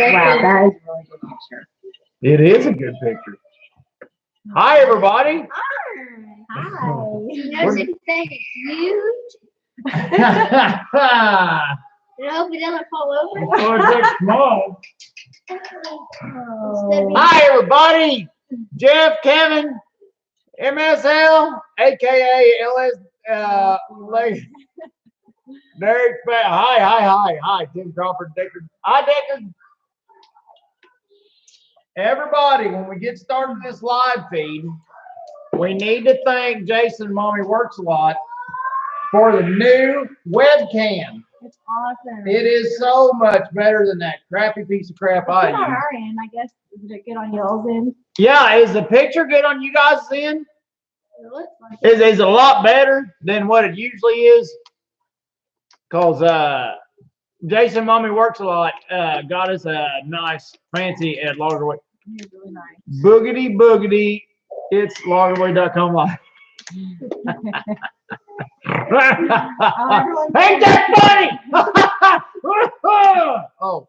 Wow, that is a really good picture. It is a good picture. Hi, everybody. Hi. Notice if you think it's huge. You know, if it doesn't fall over. Oh, it's small. Oh. Hi, everybody. Jeff, Kevin, MSL, aka LS, Derek. Hi, Tim Crawford, Deckard. Hi, Deckard. Everybody, when we get started this live feed, we need to thank Jason Mommy Works a Lot for the new webcam. It's awesome. It is so much better than that crappy piece of crap It's I good on use. our end, I guess. Is it good on y'all's end? Yeah, is the picture good on you guys' end? It looks like Is it a lot better than what it usually is? Cause Jason Mommy Works a Lot got us a nice fancy at Loggerway. It's really nice. Boogity boogity, it's loggerway.com live. Ain't that funny? Oh,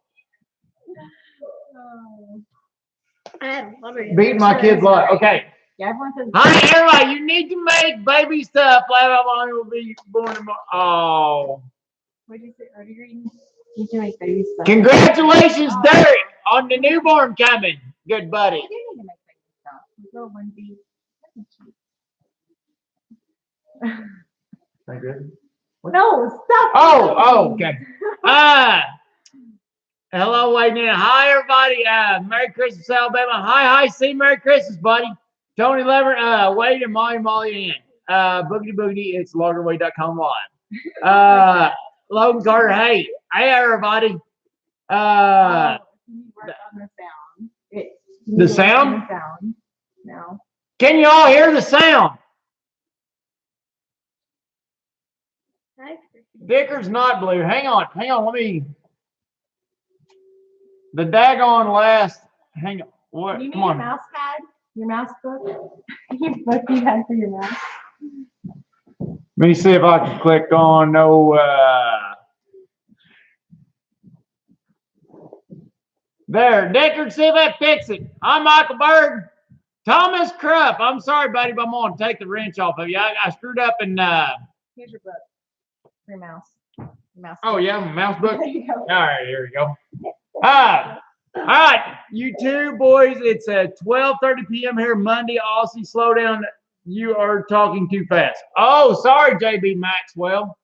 I have lottery. beating my kids' life. Okay. Yeah, everyone says. Hi, everybody. You need to make baby stuff. Flat Mommy will be born tomorrow. Oh. What did you say? Are you reading? You can make baby stuff. Congratulations, Derek, on the newborn coming. Good buddy. I do need to make baby stuff. Little onesie. No, stop. Oh, okay. Hello, Wayne. Hi, everybody. Merry Christmas, Alabama. Hi, see, Merry Christmas, buddy. Tony Lever, Wade, and Molly Ann. Boogity boogity, it's loggerway.com live. Logan Carter, hey, everybody. You work on the sound. You The need to work on sound? the sound. No. Can you all hear the sound? Dicker's not blue. Hang on, let me. The daggone last. Hang on. What? You need Come a on. mouse pad? Your mouse book? Your book you had for your mouse? Let me see if I can click on no. There, Deckard, see if that fix it. I'm Michael Bird. Thomas Krupp. I'm sorry, buddy, but I'm going to take the wrench off of you. I screwed up and. Here's your book. Your mouse. Your mouse. Oh, yeah, mouse book. There you go. All right, here we go. All right, you two boys. It's at 12:30 p.m. here Monday. Aussie, slow down. You are talking too fast. Oh, sorry, JB Maxwell.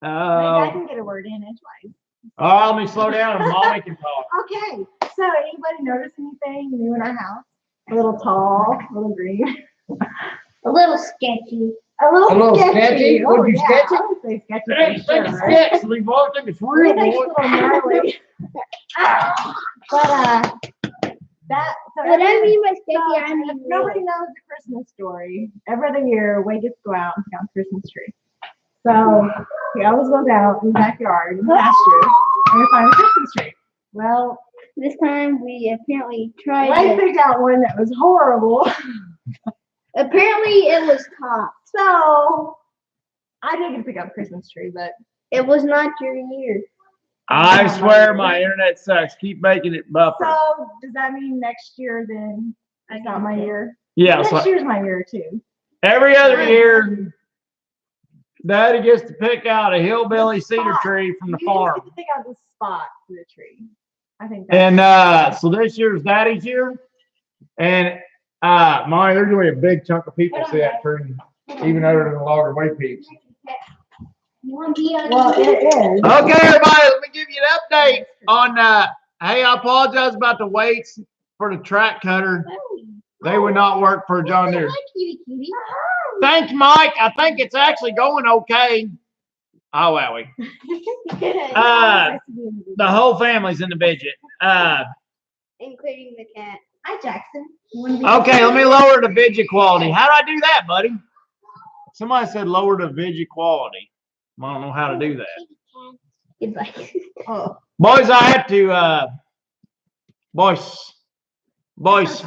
Maybe I can get a word in edgewise. Oh, let me slow down and Mommy can talk. Okay. So, anybody notice anything new in our house? A little tall, a little green, A little sketchy. a little sketchy? Oh, Would you yeah, sketch it? I would say sketchy. Hey, for sure, think it's right? sketch. Leave all think it's We real, think boy. it's a little gnarly. But that. So What I mean by so sketchy, I mean if nobody knows the Christmas story. Every other year, Wade gets to go out and count the Christmas tree. So he always goes out in the backyard in the pasture and find a Christmas tree. Well, This time we apparently tried Wade it. picked out one that was horrible. Apparently it was top. So I did get to pick up a Christmas tree, but It was not your year. I swear my internet sucks. Keep making it buffer. so does that mean next year then it's not my year? Yeah, Next so year's my year too. every other year, Daddy gets to pick out a hillbilly cedar tree from the You farm. just get to pick out the spot for the tree. I think that's And so this year's Daddy's year. And Mommy, there's gonna be a big chunk of people see that tree, even other than the Logger Way peeps. You want to be on well, it is. Okay, everybody, let me give you an update on hey, I apologize about the weights for the track cutter. They would not work for John Deere. Hi, cutie cutie. Thanks, Mike. I think it's actually going okay. Oh, wowie. The whole family's in the budget. Including the cat. Hi, Jackson. Okay, let me lower the video quality. How do I do that, buddy? Somebody said lower the video quality. I don't know how to do that. Goodbye. Oh. Boys, I have to, boys,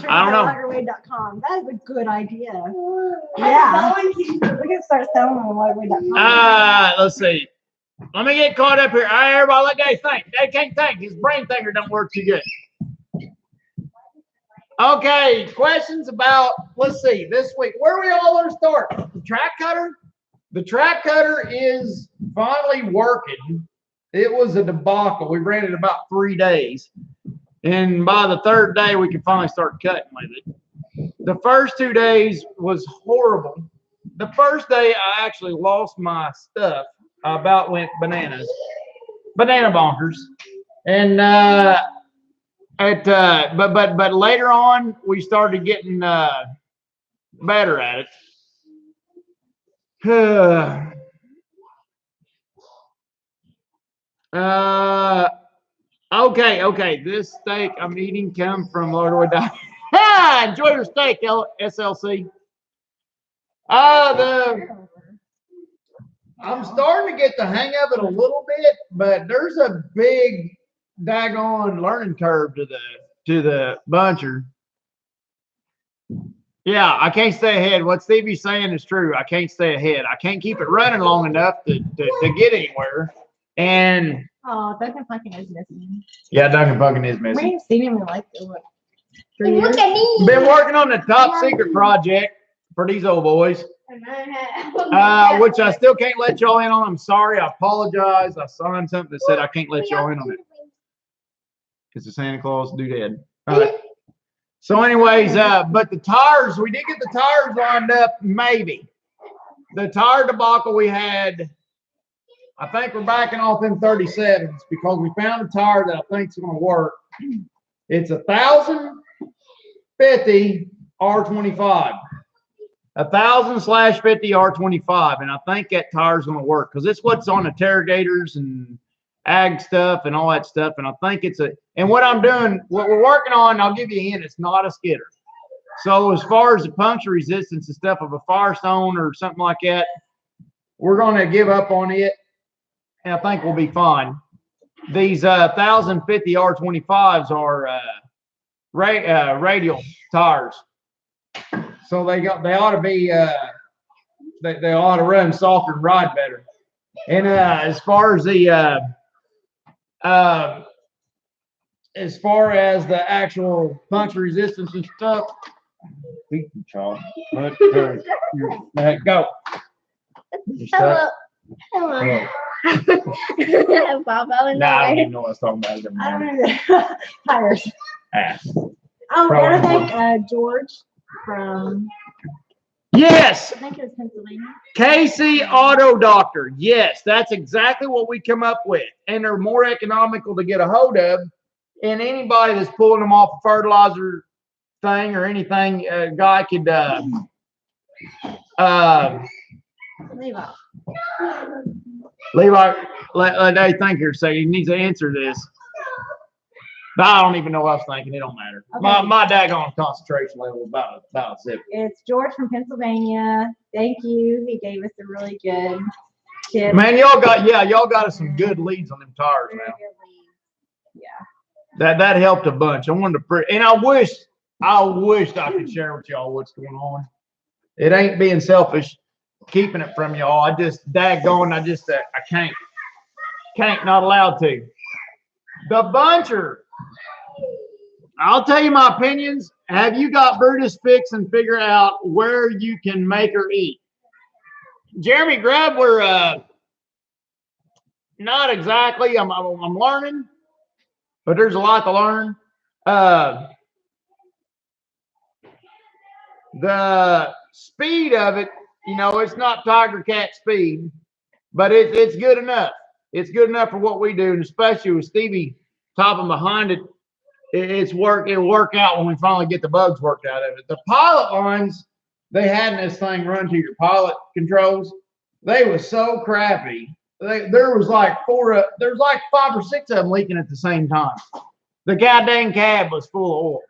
I don't know. Waterway.com. That is a good idea. Yeah. We can start selling on waterway.com. Let's see. Let me get caught up here. All right, everybody, let Dave think. Dave can't think. His brain thinker don't work too good. Okay, questions about, let's see, this week. Where we all want to start? The track cutter? The track cutter is finally working. It was a debacle. We ran it about 3 days. And by the third day, we could finally start cutting with it. The first 2 days was horrible. The first day, I actually lost my stuff. I about went banana bonkers. And but later on, we started getting better at it. Okay. This steak I'm eating come from Lord Enjoy your steak, SLC. I'm starting to get the hang of it a little bit, but there's a big daggone learning curve to the buncher. Yeah, I can't stay ahead. What Stevie's saying is true. I can't stay ahead. I can't keep it running long enough to get anywhere. And Duncan fucking is missing. yeah, Duncan fucking is We missing. ain't seen him in like what, 3 years? Look at me. Been working on the top secret project for these old boys, which I still can't let y'all in on. I'm sorry. I apologize. I signed something that said I can't let y'all in on it. It's a Santa Claus doodad. All right. So anyways, but the tires, we did get the tires lined up, maybe. The tire debacle we had, I think we're backing off in 37s because we found a tire that I think is going to work. It's 1,050 R25. 1,000/50 R25, and I think that tire is going to work because it's what's on the Terragators and ag stuff and all that stuff. And I think it's and what I'm doing, what we're working on, I'll give you a hint, it's not a skidder. So as far as the puncture resistance and stuff of a Firestone or something like that, we're going to give up on it, and I think we'll be fine. These 1,050 R25s are radial tires. So they ought to be they ought to run softer and ride better. And as far as the actual puncture resistance and stuff, go. Hello. Bob, I don't even know what I was talking about. I don't know. Tires. Ass. Oh, and I think George from, Yes, I think it was Pennsylvania. Casey Auto Doctor. Yes, that's exactly what we come up with. And they're more economical to get a hold of. And anybody that's pulling them off a fertilizer thing or anything, a guy could Levi, let Dave think here. Say he needs to answer this. I don't even know what I was thinking. It don't matter. Okay. My daggone concentration level is about zip. It's George from Pennsylvania. Thank you. He gave us a really good tip. Man, y'all got us some good leads on them tires Very now. good lead. Yeah. That helped a bunch. I wanted to, and I wished I could share with y'all what's going on. It ain't being selfish, keeping it from y'all. I just daggone. I can't, not allowed to. The buncher. I'll tell you my opinions. Have you got Brutus fix and figure out where you can make her eat? Jeremy Grubb, we're not exactly. I'm learning, but there's a lot to learn. The speed of it, it's not Tiger Cat speed, but it's good enough. It's good enough for what we do, and especially with Stevie topping behind it. It'll work out when we finally get the bugs worked out of it. The pilot lines they had in this thing run to your pilot controls, they were so crappy. There was like 5 or 6 of them leaking at the same time. The goddamn cab was full of oil.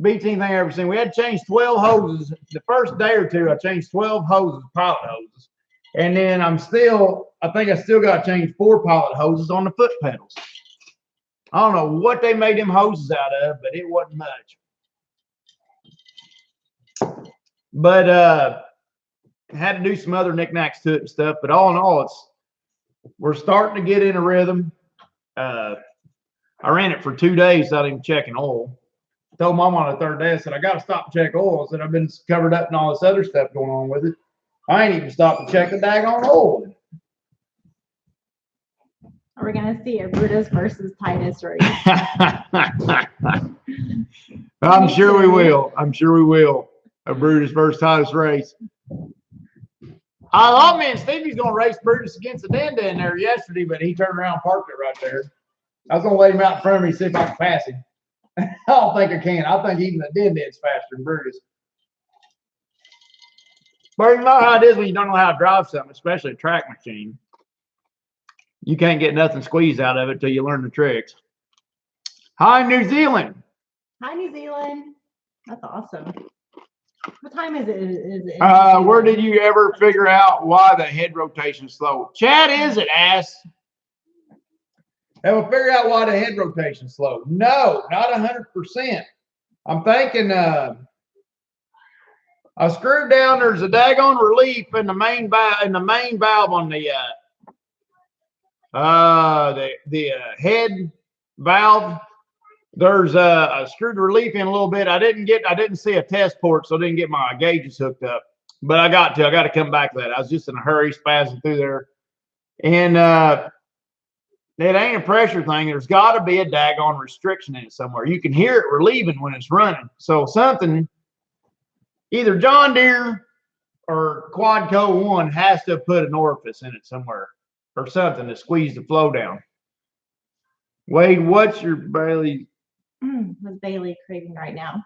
Beats anything I've ever seen. We had to change 12 hoses. The first day or two, I changed 12 hoses, pilot hoses. And then I still got to change 4 pilot hoses on the foot pedals. I don't know what they made them hoses out of, but it wasn't much. But had to do some other knickknacks to it and stuff. But all in all, we're starting to get in a rhythm. I ran it for 2 days without even checking oil. Told Mom on the third day, I said, I got to stop and check oil. I said, I've been covered up and all this other stuff going on with it. I ain't even stopped to check the daggone oil. We're gonna see a Brutus versus Titus race. I'm sure we will. I'm sure we will. A Brutus versus Titus race. I thought me and Stevie's gonna race Brutus against the Denda in there yesterday, but he turned around and parked it right there. I was gonna let him out in front of me, see if I can pass him. I don't think I can. I think even the Denda is faster than Brutus. But you know how it is when you don't know how to drive something, especially a track machine. You can't get nothing squeezed out of it till you learn the tricks. Hi, New Zealand. Hi, New Zealand. That's awesome. What time is it? Where did you ever figure out why the head rotation is slow? Chad, is it, ass? Ever figure out why the head rotation is slow? No, not 100%. I'm thinking I screwed down. There's a daggone relief in the main valve on the head valve. There's a screwed relief in a little bit. I didn't see a test port, so I didn't get my gauges hooked up. But I got to come back to that. I was just in a hurry, spazzing through there. And it ain't a pressure thing. There's got to be a daggone restriction in it somewhere. You can hear it relieving when it's running. So something, either John Deere or Quadco 1 has to put an orifice in it somewhere or something to squeeze the flow down. Wade, what's your Bailey? What's Bailey craving right now?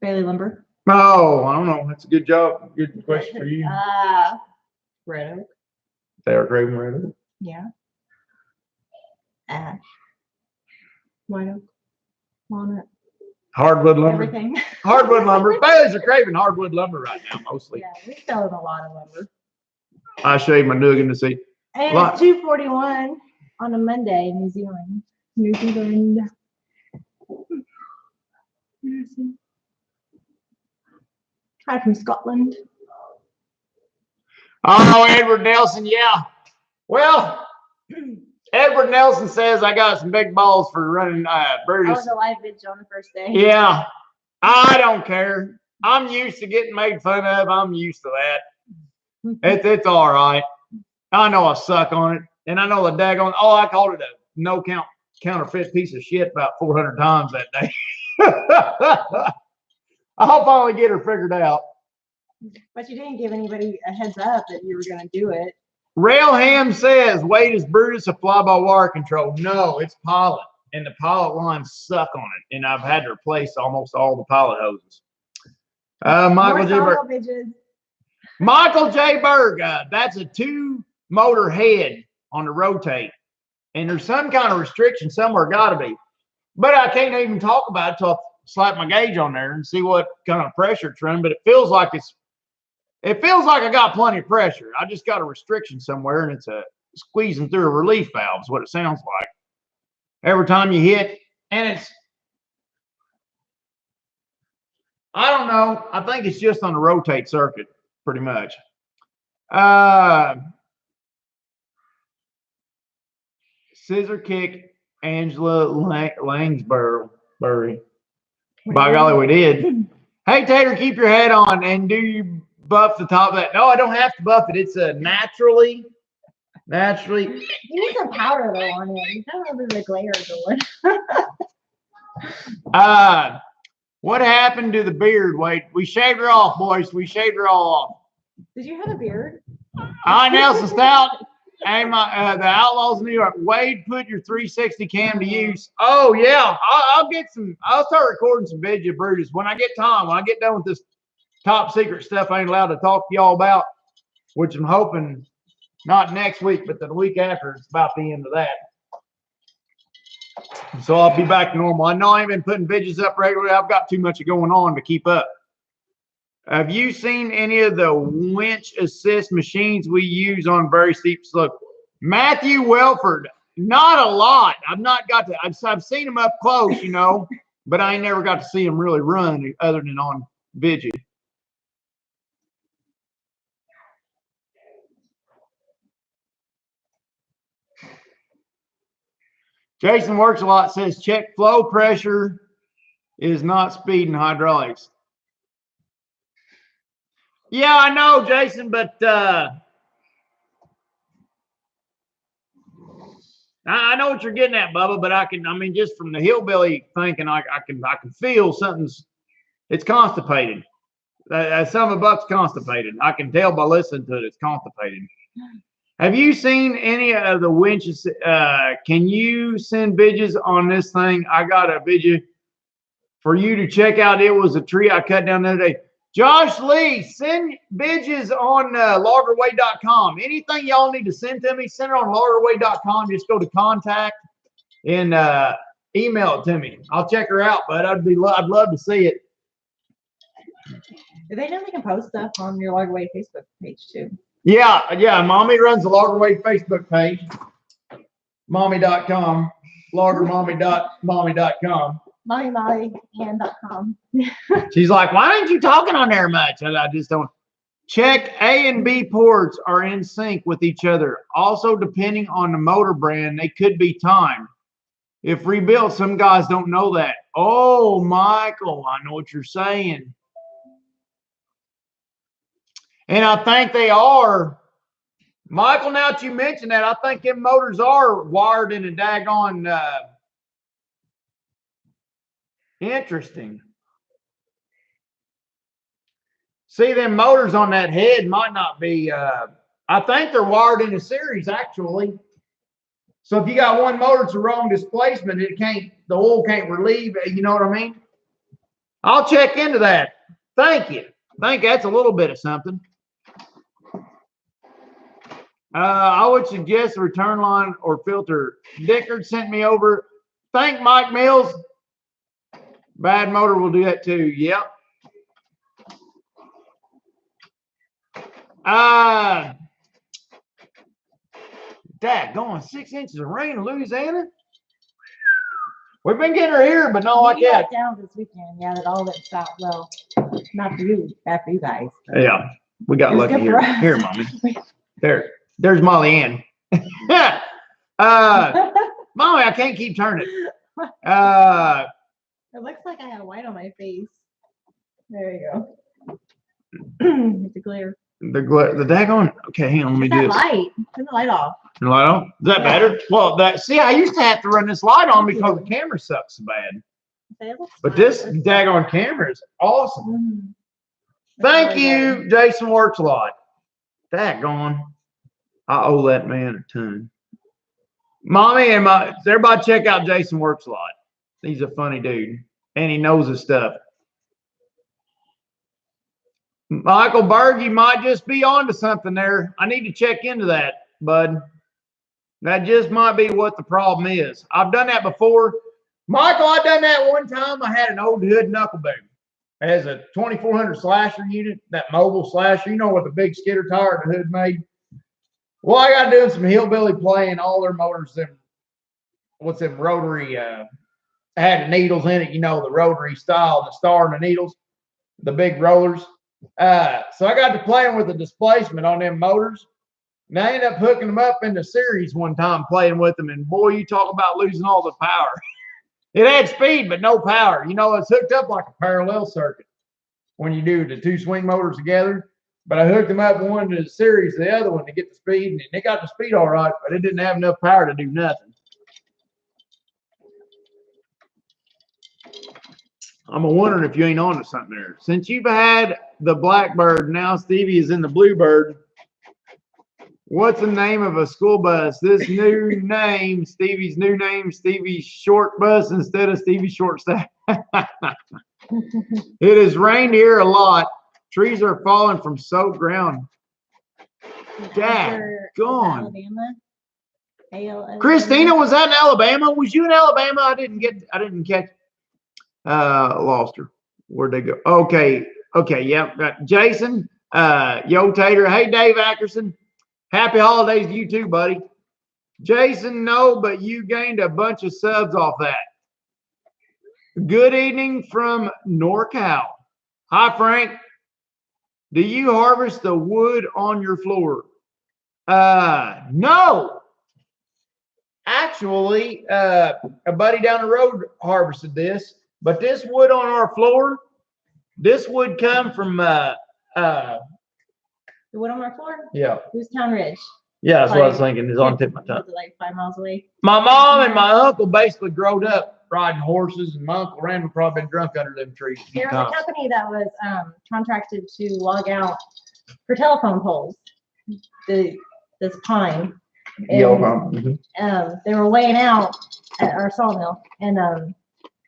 Bailey lumber. Oh, I don't know. That's a good job. Good question for you. Red oak. They are craving red oak. Yeah. Ash. White oak. Walnut. Hardwood lumber. Everything. Hardwood lumber. Bailey's are craving hardwood lumber right now, mostly. Yeah, we're selling a lot of lumber. I'll show you my noggin to see. And it's 2:41 on a Monday in New Zealand. New Zealand. Hi from Scotland. Oh, Edward Nelson, yeah. Well, Edward Nelson says I got some big balls for running I Brutus. was a live bitch on the first day. Yeah, I don't care. I'm used to getting made fun of. I'm used to that. It's all right. I know I suck on it, and I know the daggone. Oh, I called it a no counterfeit piece of shit about 400 times that day. I'll finally get her figured out. But you didn't give anybody a heads up that you were going to do it. Railham says, Wade, is Brutus a fly-by-wire control? No, it's pilot, and the pilot lines suck on it, and I've had to replace almost all the pilot hoses. Michael J. Berg, that's a 2-motor head on the rotate, and there's some kind of restriction somewhere, got to be. But I can't even talk about it until I slap my gauge on there and see what kind of pressure it's running. But it feels like I got plenty of pressure. I just got a restriction somewhere, and it's a squeezing through a relief valve is what it sounds like. Every time you hit, and I don't know. I think it's just on the rotate circuit, pretty much. Scissor kick Angela Langsbury. By golly, we did. Hey, Tater, keep your head on. And do you buff the top of that? No, I don't have to buff it. It's naturally. You need some powder though on it. You don't have the glare going. What happened to the beard? Wait, we shaved her off, boys. We shaved her all off. Did you have a beard? Nelson Stout. Hey, the Outlaws of New York. Wade, put your 360 cam to use. Oh yeah, I'll start recording some video of Brutus when I get time. When I get done with this top secret stuff, I ain't allowed to talk to y'all about, which I'm hoping not next week, but the week after. It's about the end of that. So I'll be back to normal. I know I ain't been putting videos up regularly. I've got too much going on to keep up. Have you seen any of the winch assist machines we use on very steep slope? Matthew Welford, not a lot. I've seen them up close, but I ain't never got to see them really run other than on video. Jason Works a Lot says check flow pressure is not speed in hydraulics. Yeah, I know, Jason, but I know what you're getting at, Bubba. But I mean, just from the hillbilly thinking, I can feel it's constipated. Some of the buck's constipated. I can tell by listening to it, it's constipated. Have you seen any of the winches? Can you send vidges on this thing? I got a vidget for you to check out. It was a tree I cut down the other day. Josh Lee, send vidges on loggerway.com. Anything y'all need to send to me, send it on loggerway.com. Just go to contact and email it to me. I'll check her out, but I'd love to see it. Do they know they can post stuff on your Loggerway Facebook page too? Yeah. Mommy runs the Loggerway Facebook page. Mommy.com. Loggermommy.mommy.com. MollyMollyAnd.com. She's like, why aren't you talking on there much? I just don't. Check A and B ports are in sync with each other. Also, depending on the motor brand, they could be timed. If rebuilt, some guys don't know that. Oh, Michael, I know what you're saying. And I think they are. Michael, now that you mention that, I think them motors are wired in a daggone interesting. See, them motors on that head might not be, I think they're wired in a series, actually. So if you got one motor that's the wrong displacement, the oil can't relieve, you know what I mean? I'll check into that. Thank you. I think that's a little bit of something. I would suggest a return line or filter. Dickard sent me over. Thank Mike Mills. Bad motor will do that too. Yep. Dad, going 6 inches of rain in Louisiana. We've been getting her here, but not like that. Down this weekend, yeah, that all went south. Well, not for you, bad for you guys. Yeah, we got lucky here. Here, Mommy. There's Molly Ann. Mommy, I can't keep turning. It looks like I have white on my face. There you go. It's a glare. The daggone. Okay, hang on. Let me do this. Light. Turn the light off. Turn the light on. Is that better? Well, see, I used to have to run this light on because the camera sucks so bad. But this daggone camera is awesome. Mm-hmm. Thank you, Jason Works a Lot. Daggone. I owe that man a ton. Mommy and everybody check out Jason Works a Lot. He's a funny dude, and he knows his stuff. Michael Berg, you might just be onto something there. I need to check into that, bud. That just might be what the problem is. I've done that before. Michael, I done that one time. I had an old hood knuckle boom. It has a 2400 slasher unit, that mobile slasher. You know what the big skidder tire the hood made? Well, I got doing some hillbilly playing. All their motors, what's them rotary? Had the needles in it, you know, the rotary style, the star and the needles, the big rollers. So I got to playing with the displacement on them motors. And I ended up hooking them up in the series one time, playing with them. And boy, you talk about losing all the power. It had speed, but no power. You know, it's hooked up like a parallel circuit when you do the two swing motors together. But I hooked them up one to the series, the other one to get the speed. And they got the speed all right, but it didn't have enough power to do nothing. I'm wondering if you ain't on to something there. Since you've had the Blackbird, now Stevie is in the Bluebird. What's the name of a school bus? This new name, Stevie's new name, Stevie's short bus instead of Stevie's short staff. It has rained here a lot. Trees are falling from soaked ground. Dad, gone. Christina, was that in Alabama? Was you in Alabama? I didn't catch. Lost her. Where'd they go? Okay, yep. Jason, Yo Tater. Hey, Dave Ackerson. Happy holidays to you too, buddy. Jason, no, but you gained a bunch of subs off that. Good evening from NorCal. Hi, Frank. Do you harvest the wood on your floor? No. actually, a buddy down the road harvested this, but this wood on our floor, this would come from, The wood on our floor? yeah. Lewistown Ridge. Yeah, that's what I was thinking. It's on the tip of my tongue. Was it like 5 miles away? My mom and my uncle basically growed up riding horses, and my uncle Randall probably been drunk under them trees. a few There was a times. company that was contracted to log out for telephone poles. This pine. Yellow And, pine. they were laying out at our sawmill, and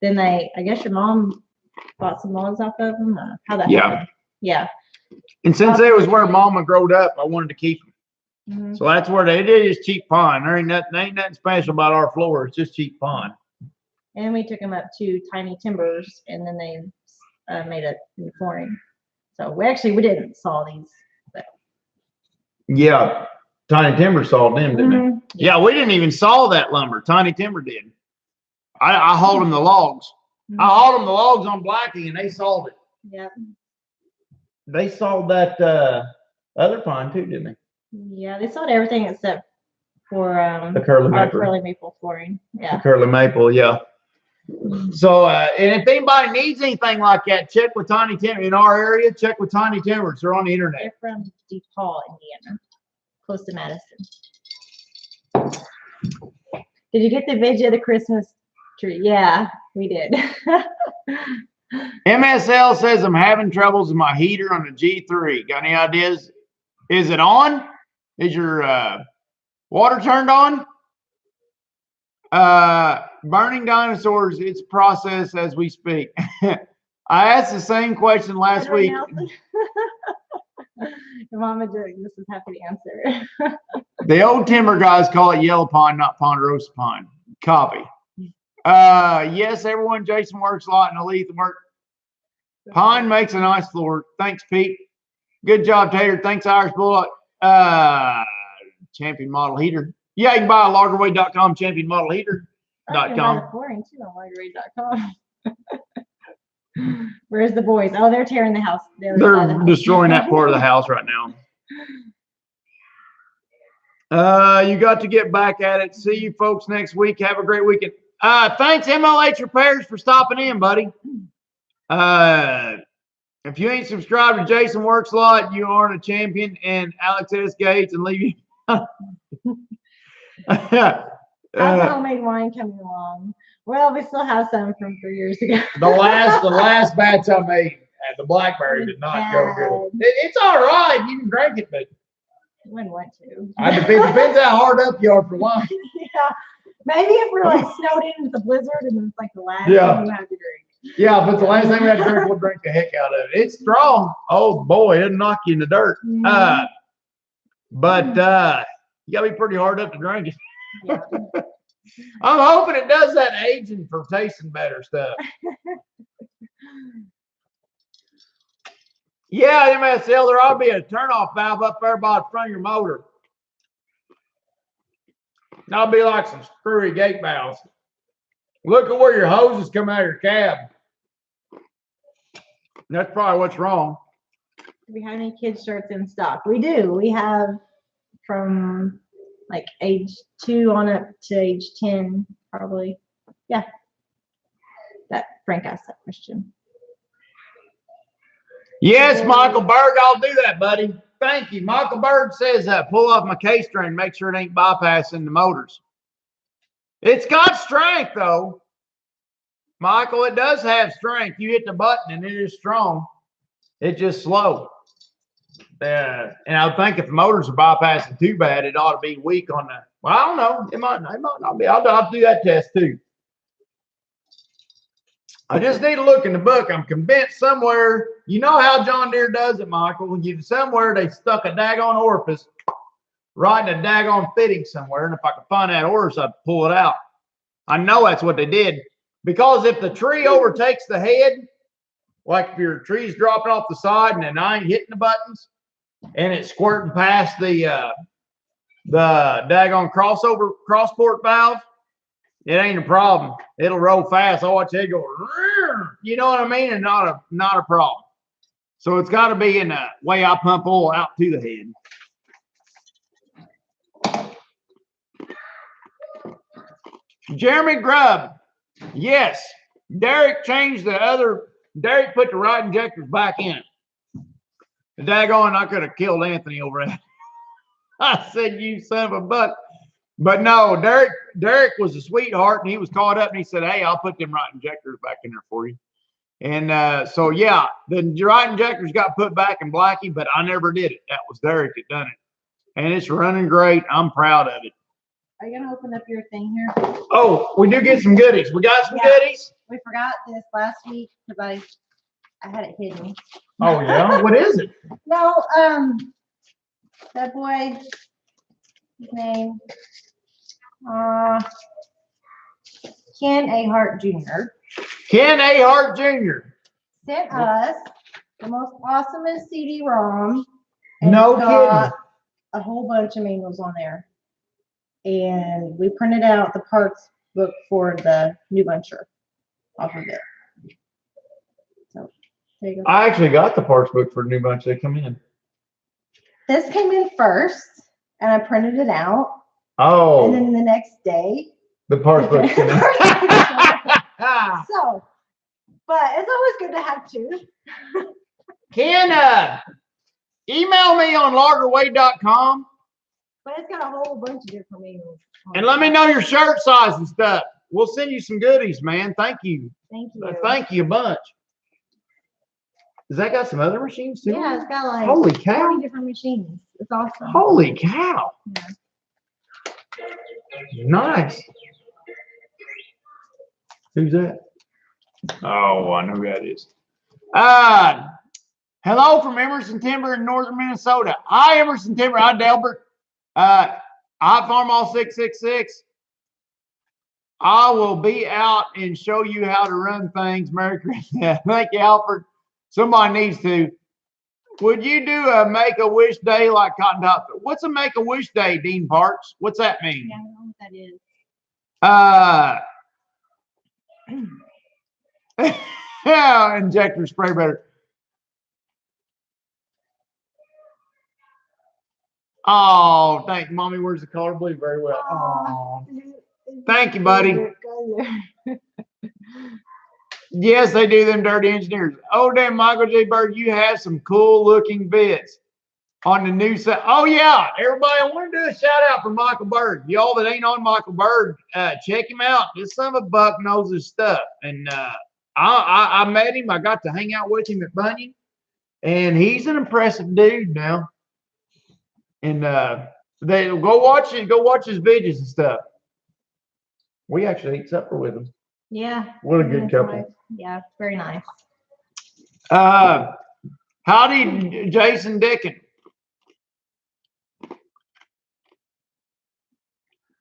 then I guess your mom bought some logs off of them. How that Yeah. happened? Yeah. And since it was where Mama growed up, I wanted to keep them. Mhm. So that's where it is cheap pine. There ain't nothing special about our floor. It's just cheap pine. And we took them up to Tiny Timbers, and then they made it in flooring. So we didn't saw these. Yeah. Tiny Timber sawed them, didn't they? Mhm. Yeah, we didn't even saw that lumber. Tiny Timber did. I hauled them the logs. I hauled them the logs on Blackie, and they sawed it. Yeah. They sawed that other pine too, didn't they? Yeah, they sold everything except for The curly our maple. curly maple flooring. Yeah. Curly maple, yeah. So, and if anybody needs anything like that, check with Tiny Timber in our area. Check with Tiny Timbers. They're on the internet. They're from DePaul, Indiana, close to Madison. Did you get the video of the Christmas tree? Yeah, we did. MSL says I'm having troubles with my heater on the G3. Got any ideas? Is it on? Is your water turned on? Burning dinosaurs, it's processed as we speak. I asked the same question last week. Your mama doing this is happy to answer. The old timber guys call it yellow pine, not ponderosa pine. Copy. Yes, everyone. Jason works a lot and Elite work. Pine makes a nice floor. Thanks, Pete. Good job, Tater. Thanks, Irish Bulldog. Champion model heater. Yeah, you can buy a loggerway.com champion model heater. You can buy the flooring too on Ligerade.com. Where's the boys? Oh, they're tearing the house. They're destroying that part of the house right now. You got to get back at it. See you folks next week. Have a great weekend. Thanks, MLH Repairs, for stopping in, buddy. If you ain't subscribed to Jason Works a Lot, you aren't a champion. And Alex S. Gates and leave you. How's the homemade wine coming along? Well, we still have some from 3 years ago. the last batch I made at the Blackberry did not go good. It's all right. You can drink it, but I wouldn't want to. it depends how hard up you are for wine. Yeah. Maybe if we're like snowed in with the blizzard and it's like the last Yeah. thing you have to drink. Yeah, but the last thing we had to drink, we'll drink the heck out of it. It's strong. Oh boy, it'll knock you in the dirt. Mhm. But you gotta be pretty hard up to drink it. Yeah. I'm hoping it does that aging for tasting better stuff. Yeah, MSL, there ought to be a turnoff valve up there by the front of your motor. That'll be like some screwy gate valves. Look at where your hoses come out of your cab. That's probably what's wrong. Do we have any kids shirts in stock? We do. We have from like age 2 on up to age 10, probably. Yeah. That Frank asked that question. Yes, Michael Berg, I'll do that, buddy. Thank you. Michael Berg says pull off my case string, make sure it ain't bypassing the motors. It's got strength, though. Michael, it does have strength. You hit the button and it is strong. It's just slow. And I think if the motors are bypassing too bad, it ought to be weak on the. Well, I don't know. It might not be. I'll do that test too. I just need to look in the book. I'm convinced somewhere. You know how John Deere does it, Michael. When you somewhere they stuck a daggone orifice right in a daggone fitting somewhere, and if I could find that orifice, I'd pull it out. I know that's what they did, because if the tree overtakes the head, like if your tree's dropping off the side and then I ain't hitting the buttons, and it's squirting past the daggone crossport valve, it ain't a problem. It'll roll fast. I'll watch it go. You know what I mean? And not a problem. So it's got to be in the way I pump oil out to the head. Jeremy Grubb. Yes. Derek changed the other. Derek put the right injectors back in. Daggone, I could have killed Anthony over that. I said, you son of a buck. But no, Derek was a sweetheart, and he was caught up, and he said, hey, I'll put them right injectors back in there for you. And so, yeah, the right injectors got put back in Blackie, but I never did it. That was Derek that done it. And it's running great. I'm proud of it. Are you gonna open up your thing here? Oh, we do get some goodies. We got some Yeah. goodies. We forgot this last week because I had it hidden. Oh, yeah? What is it? No, that boy, his name, Ken A. Hart Jr. Ken A. Hart Jr. sent us the most awesomest CD-ROM. No it's got kidding. a whole bunch of manuals on there. And we printed out the parts book for the new buncher off of it. So there you go. I actually got the parts book for the new bunch. They come in. This came in first, and I printed it out. Oh, And then the next day, the parts book came in. so, but it's always good to have two. Ken, email me on lagerway.com But it's got a whole bunch of different manuals. on and it. let me know your shirt size and stuff. We'll send you some goodies, man. Thank you. Thank you. Thank you a bunch. Has that got some other machines too? Yeah, it's got like Holy cow. 40 different machines. It's awesome. Holy cow. Yeah. Nice. Who's that? Oh, I know who that is. Hello from Emerson Timber in northern Minnesota. Hi, Emerson Timber. Hi, Delbert. Hi, Farm All 666. I will be out and show you how to run things. Merry Christmas. Thank you, Alfred. Somebody needs to. Would you do a Make-A-Wish Day like Cotton Top? What's a Make-A-Wish Day, Dean Parks? What's that mean? Yeah, I don't know what that is. Yeah, injector spray better. Oh, thank you, Mommy. Where's the color blue? Very well. Oh, thank you, buddy. Yes, they do them dirty engineers. Oh, damn, Michael J. Bird, you have some cool looking bits on the new set. Oh, yeah. Everybody, I want to do a shout out for Michael Bird. Y'all that ain't on Michael Bird, check him out. This son of a buck knows his stuff. And I met him. I got to hang out with him at Bunyan. And he's an impressive dude now. And they go watch his videos and stuff. We actually ate supper with him. Yeah. What a good That's couple. nice. Yeah, it's very nice. Howdy, Jason Dickin.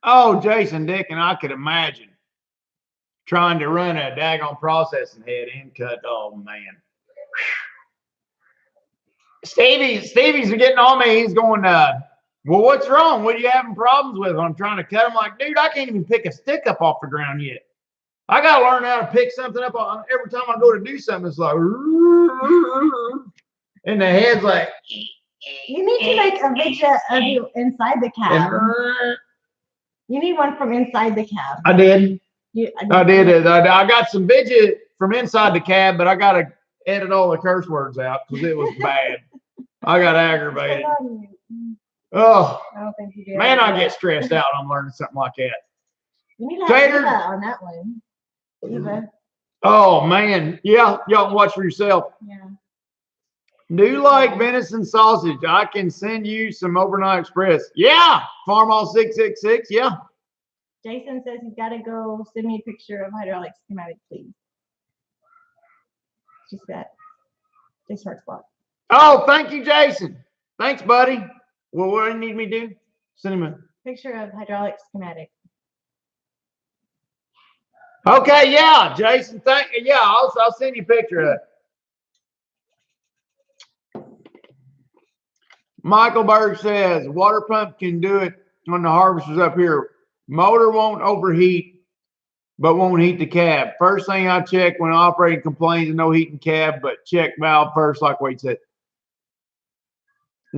Oh, Jason Dickin, I could imagine trying to run a daggone processing head and cut. Oh, man. Stevie's getting on me. He's going, well, what's wrong? What are you having problems with? I'm trying to cut him. Like, dude, I can't even pick a stick up off the ground yet. I got to learn how to pick something up. Every time I go to do something, it's like, and the head's like. You need to make a video of you inside the cab. You need one from inside the cab. I did. I did. I got some video from inside the cab, but I got to edit all the curse words out because it was bad. I got aggravated. Oh, I don't think you do. man, I get stressed out. I'm learning something like that. You need to Tater. have Eva on that one. Eva. Oh, man. Yeah, y'all can watch for yourself. Yeah. Do like venison sausage? I can send you some overnight express. Yeah, Farm All 666. Yeah. Jason says he's got to go send me a picture of hydraulic schematic, please. Just that. Jason Hart's block. Oh, thank you, Jason. Thanks, buddy. Well, what do you need me to do? Send him a Picture of hydraulic schematic. Okay, yeah, Jason. Yeah, I'll send you a picture of it. Michael Berg says water pump can do it on the harvesters up here. Motor won't overheat, but won't heat the cab. First thing I check when operating complains of no heating cab, but check valve first, like Wade said.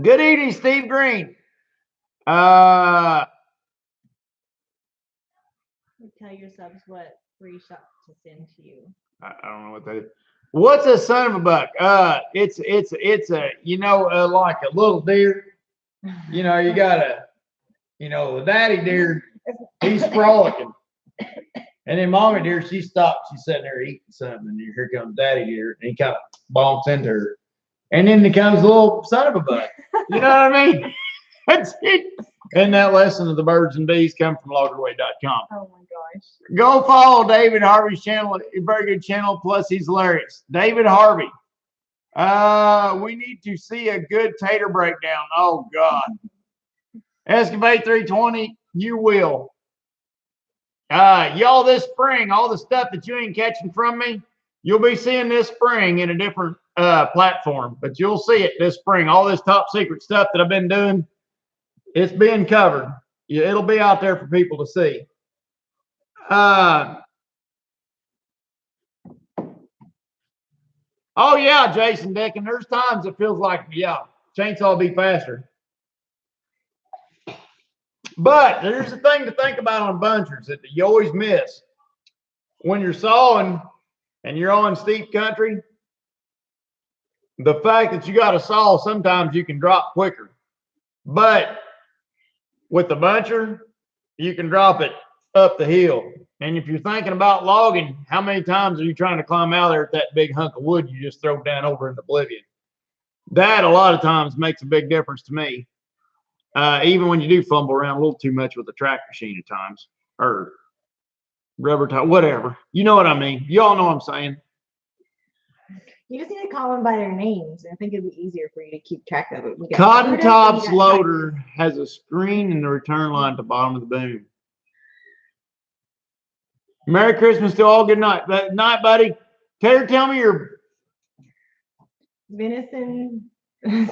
Good evening, Steve Green. Tell your subs what free shop to send to you. I don't know what that is. What's a son of a buck? It's a like a little deer. You know, you got the daddy deer. He's frolicking, and then mommy deer, she stops. She's sitting there eating something, and here comes daddy deer, and he kind of bonks into her, and then comes the little son of a buck. You know what I mean? That's it. And that lesson of the birds and bees come from loggerway.com. Oh my gosh. Go follow David Harvey's channel. A very good channel. Plus, he's hilarious. David Harvey. We need to see a good tater breakdown. Oh, God. Excavate 320. You will. Y'all, this spring, all the stuff that you ain't catching from me, you'll be seeing this spring in a different platform. But you'll see it this spring. All this top secret stuff that I've been doing, it's being covered. Yeah, it'll be out there for people to see. Oh yeah, Jason Dick, and there's times it feels like chainsaw will be faster. But there's a thing to think about on bunchers that you always miss. When you're sawing and you're on steep country, the fact that you got a saw, sometimes you can drop quicker. But with the buncher, you can drop it up the hill. And if you're thinking about logging, how many times are you trying to climb out there at that big hunk of wood you just throw down over in oblivion? That a lot of times makes a big difference to me. Even when you do fumble around a little too much with the track machine at times, or rubber tie, whatever. You know what I mean? You all know what I'm saying. You just need to call them by their names. And I think it'd be easier for you to keep track of it. Cotton Tops Loader has a screen and the return line at the bottom of the boom. Merry Christmas to all. Good night. Night, buddy. Taylor, tell me your venison.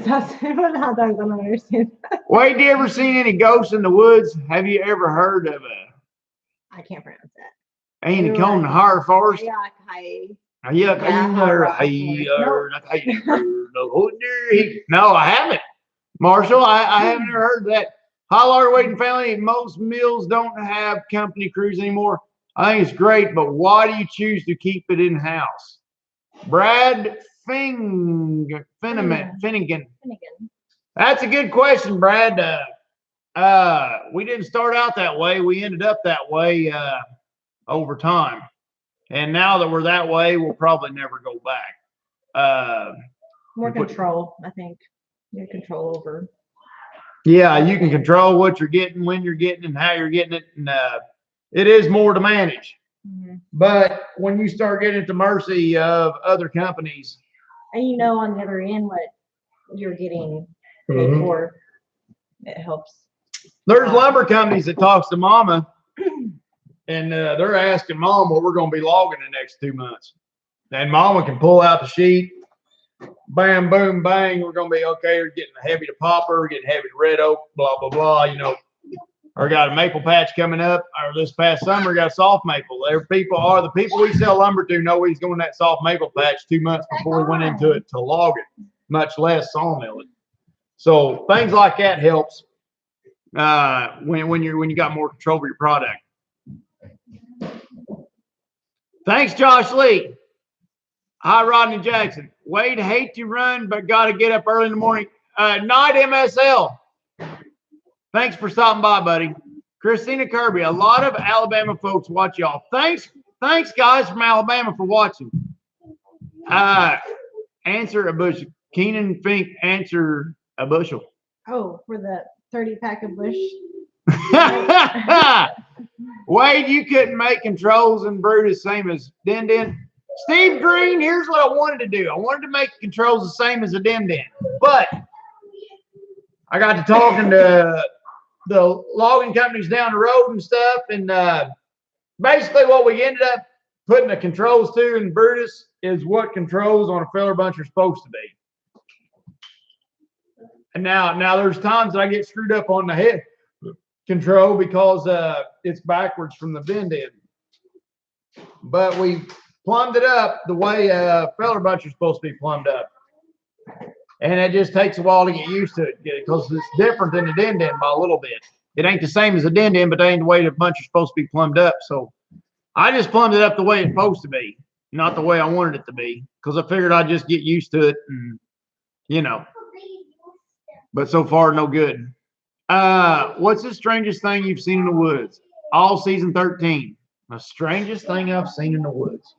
Stop saying what hot dogs. I don't understand. Wade, you ever seen any ghosts in the woods? Have you ever heard of I can't pronounce that. Ain't it cone the Higher Forest? No, I haven't. Marshall, I haven't ever heard that. Hi, Larry Wade and family. Most mills don't have company crews anymore. I think it's great, but why do you choose to keep it in-house? Brad Finnegan. That's a good question, Brad. We didn't start out that way. We ended up that way over time. And now that we're that way, we'll probably never go back. More control, I think. More control over. Yeah, you can control what you're getting, when you're getting, and how you're getting it. And it is more to manage. Mm-hmm. But when you start getting at the mercy of other companies. And on the other end what you're getting paid for, it helps. There's lumber companies that talks to mama. And they're asking mom what we're going to be logging the next 2 months. And mama can pull out the sheet. Bam, boom, bang. We're going to be okay. We're getting heavy to popper. We're getting heavy to red oak, blah, blah, blah. Or got a maple patch coming up. Or this past summer, we got a soft maple. The people we sell lumber to know he's going that soft maple patch 2 months before we went into it to log it, much less sawmill it. So things like that helps when you got more control over your product. Thanks, Josh Lee. Hi, Rodney Jackson. Wade, hate to run, but got to get up early in the morning. Night MSL. Thanks for stopping by, buddy. Christina Kirby. A lot of Alabama folks watch y'all. Thanks, guys from Alabama for watching. Answer a bushel. Keenan Fink, answer a bushel. Oh, for the 30-pack of Bush. Wade, you couldn't make controls and brew the same as Din Din. Steve Green, here's what I wanted to do. I wanted to make controls the same as a Din Din, but I got to talking to the logging companies down the road and stuff, and basically what we ended up putting the controls to in Brutus is what controls on a feller bunch are supposed to be. And now there's times that I get screwed up on the head control because it's backwards from the bend in. But we plumbed it up the way feller bunch are supposed to be plumbed up. And it just takes a while to get used to it because it's different than the din din by a little bit. It ain't the same as a din, but they ain't the way the bunch are supposed to be plumbed up. So I just plumbed it up the way it's supposed to be, not the way I wanted it to be, because I figured I'd just get used to it, and you know. But so far, no good. What's the strangest thing you've seen in the woods? All season 13. The strangest thing I've seen in the woods.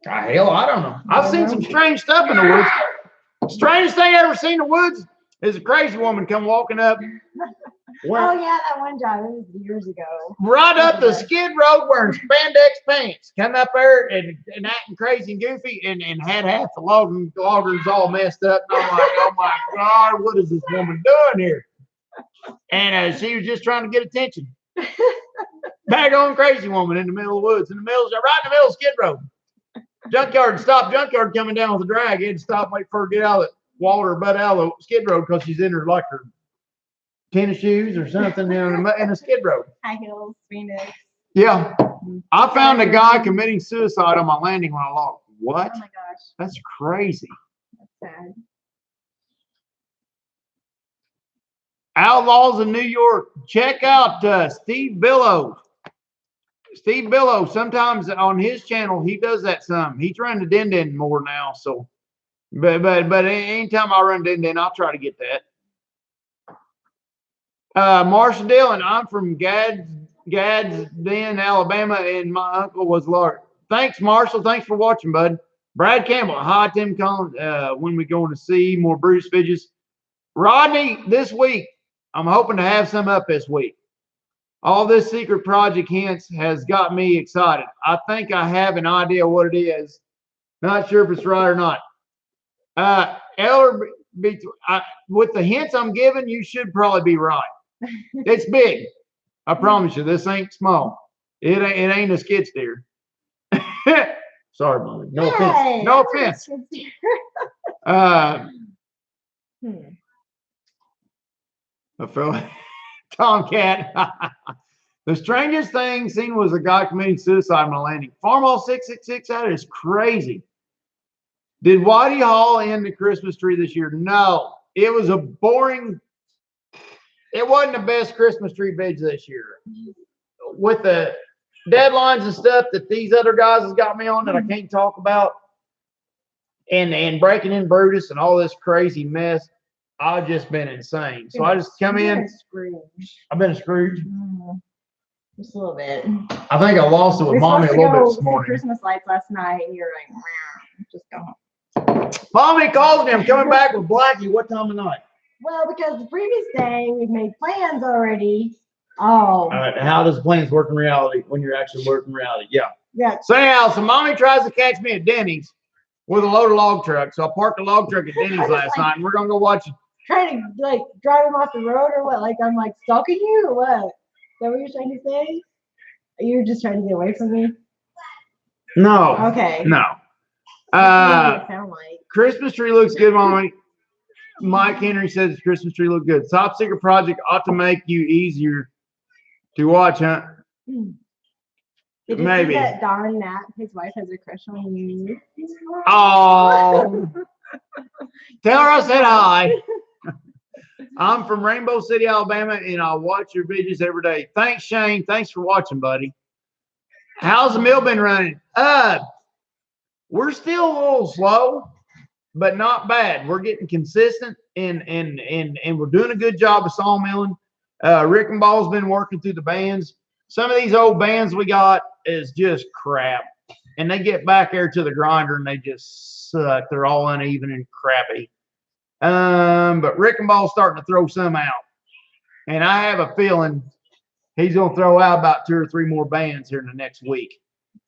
Hell, I don't know. I've seen some strange stuff in the woods. Strangest thing I ever seen in the woods is a crazy woman come walking up. Oh yeah, that one job. It was years ago. Right up the skid road wearing spandex pants. Come up there and acting crazy and goofy and had half the loggers all messed up. And I'm like, oh my God, what is this woman doing here? And she was just trying to get attention. Daggone crazy woman in the middle of the woods, right in the middle of Skid Row. Junkyard coming down with a drag. He had to stop, wait for her to get out of the water, butt out of the Skid Row because she's in her like her tennis shoes or something in a Skid Row. High heels, spandex. Yeah. I found a guy committing suicide on my landing when I logged. What? Oh my gosh, That's crazy. that's sad. Outlaws in New York. Check out Steve Billow. Steve Billow, sometimes on his channel, he does that some. He's running the din more now. So, but anytime I run din, I'll try to get that. Marshall Dillon, I'm from Gadsden, Alabama, and my uncle was Lord. Thanks, Marshall. Thanks for watching, bud. Brad Campbell, hi, Tim Collins. When we going to see more Bruce Fidges? Rodney, this week, I'm hoping to have some up this week. All this secret project hints has got me excited. I think I have an idea what it is. Not sure if it's right or not. With the hints I'm giving, you should probably be right. It's big. I promise you, this ain't small. It ain't a skid steer. Sorry, Mommy. No offense. No offense. A fellow Tomcat. The strangest thing seen was a guy committing suicide on a landing. Farmall 666, that is crazy. Did Whitey Hall end the Christmas tree this year? No. It was a boring. It wasn't the best Christmas tree bid this year. With the deadlines and stuff that these other guys has got me on that I can't talk about, and breaking in Brutus and all this crazy mess, I've just been insane. So I just come in. I've been a Scrooge. Just a little bit. I think I lost it with Mommy a little bit this morning. Christmas lights last night, and you're like, just go home. Mommy calls me. I'm coming back with Blackie. What time of night? Well, because the previous day we've made plans already. Oh. How does plans work in reality when you're actually working reality? Yeah. Yeah. So anyhow, Mommy tries to catch me at Denny's with a load of log truck. So I parked a log truck at Denny's last night, and we're gonna go watch it. Trying to like drive him off the road or what? Like I'm like stalking you or what? Is that what you're trying to say? You're just trying to get away from me? No. Okay. No. Sound like. Christmas tree looks good, Mommy. Mike Henry says the Christmas tree look good. Top secret project ought to make you easier to watch, huh? Did you Maybe. see that darn Nat, his wife has a crush on you? Oh. Tell her I said hi. I'm from Rainbow City, Alabama, and I watch your videos every day. Thanks, Shane. Thanks for watching, buddy. How's the mill been running? We're still a little slow, but not bad. We're getting consistent, and we're doing a good job of sawmilling. Rick and Ball's been working through the bands. Some of these old bands we got is just crap, and they get back there to the grinder and they just suck. They're all uneven and crappy. But Rick and Ball's starting to throw some out, and I have a feeling he's gonna throw out about 2 or 3 more bands here in the next week.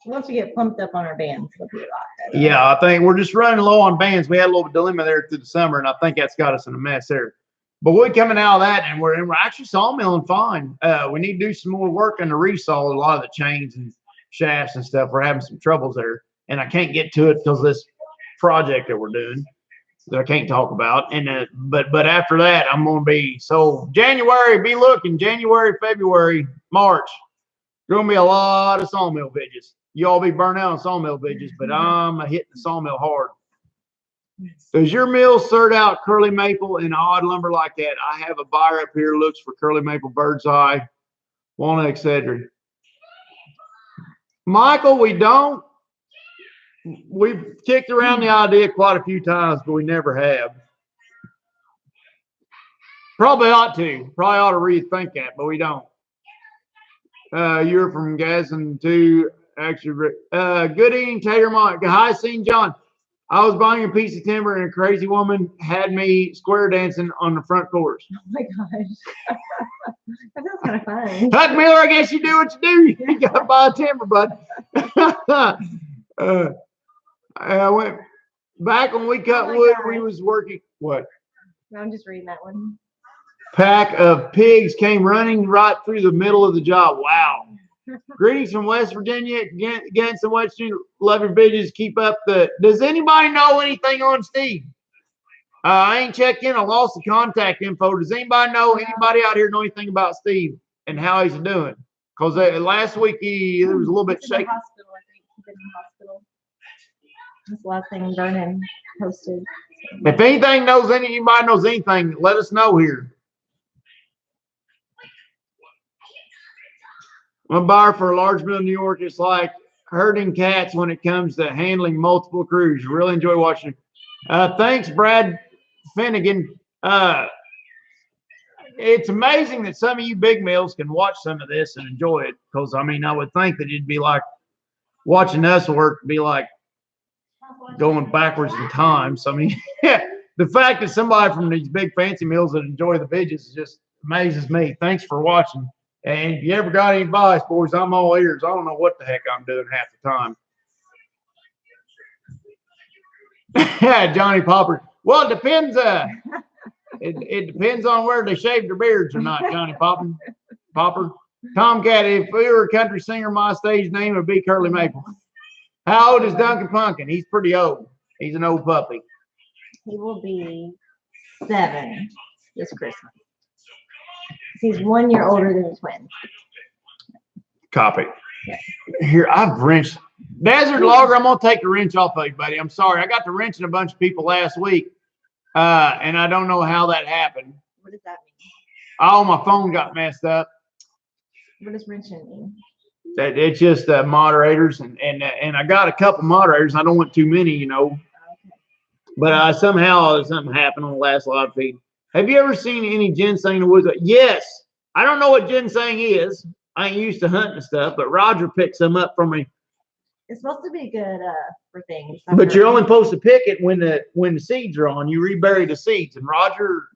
Once we get pumped up on our bands, it'll be a lot better. Yeah, I think we're just running low on bands. We had a little dilemma there through the summer, and I think that's got us in a mess there. But we're coming out of that, and we're actually sawmilling fine. We need to do some more work on the resaw. A lot of the chains and shafts and stuff. We're having some troubles there, and I can't get to it because this project that we're doing that I can't talk about. And but after that, I'm going to be January. Be looking January, February, March. There's going to be a lot of sawmill videos. You all be burnt out on sawmill videos, but I'm hitting the sawmill hard. Does your mill sort out curly maple and odd lumber like that? I have a buyer up here looks for curly maple, bird's eye, walnut, etc. Michael, we don't. We've kicked around the idea quite a few times, but we never have. Probably ought to. Probably ought to rethink that, but we don't. You're from Gadsden too. Actually, good evening, Tater Mont. Hi, St. John. I was buying a piece of timber and a crazy woman had me square dancing on the front porch. Oh my gosh. That sounds kind of fun. Huck Miller, I guess you do what you do. You got to buy timber, bud. I went back when we cut Oh my wood. God. We was working. What? No, I'm just reading that one. Pack of pigs came running right through the middle of the job. Wow. Greetings from West Virginia. Against the Western love your bitches. Keep up the. Does anybody know anything on Steve? I ain't checked in. I lost the contact info. Does anybody know anybody out here know anything about Steve and how he's doing? Because last week he was a little bit He's in the shaky. hospital, I think. He's been in the hospital. That's the last thing Vernon posted. If anybody knows anything, let us know here. I'm a buyer for a large mill in New York. It's like herding cats when it comes to handling multiple crews. Really enjoy watching. Thanks, Brad Finnegan. It's amazing that some of you big mills can watch some of this and enjoy it. Because, I mean, I would think that it'd be like watching us work, be like going backwards in time. So, I mean, the fact that somebody from these big fancy mills that enjoy the bitches just amazes me. Thanks for watching. And if you ever got any advice, boys, I'm all ears. I don't know what the heck I'm doing half the time. Johnny Popper. Well, it depends. It depends on where they shave their beards or not, Johnny Popper. Tomcat, if we were a country singer, my stage name would be Curly Maple. How old is Duncan Pumpkin? He's pretty old. He's an old puppy. He will be 7 this Christmas. He's 1 year older than his twins. Copy. Here, I've wrenched. Desert Logger, I'm going to take the wrench off of you, buddy. I'm sorry. I got to wrenching a bunch of people last week, and I don't know how that happened. What does that mean? Oh, my phone got messed up. What does wrenching mean? It's just moderators, and I got a couple moderators. I don't want too many, you know. But somehow something happened on the last live feed. Have you ever seen any ginseng in the woods? Yes. I don't know what ginseng is. I ain't used to hunting and stuff, but Roger picked some up from me. It's supposed to be good for things. But you're only supposed to pick it when the seeds are on. You rebury the seeds. And Roger,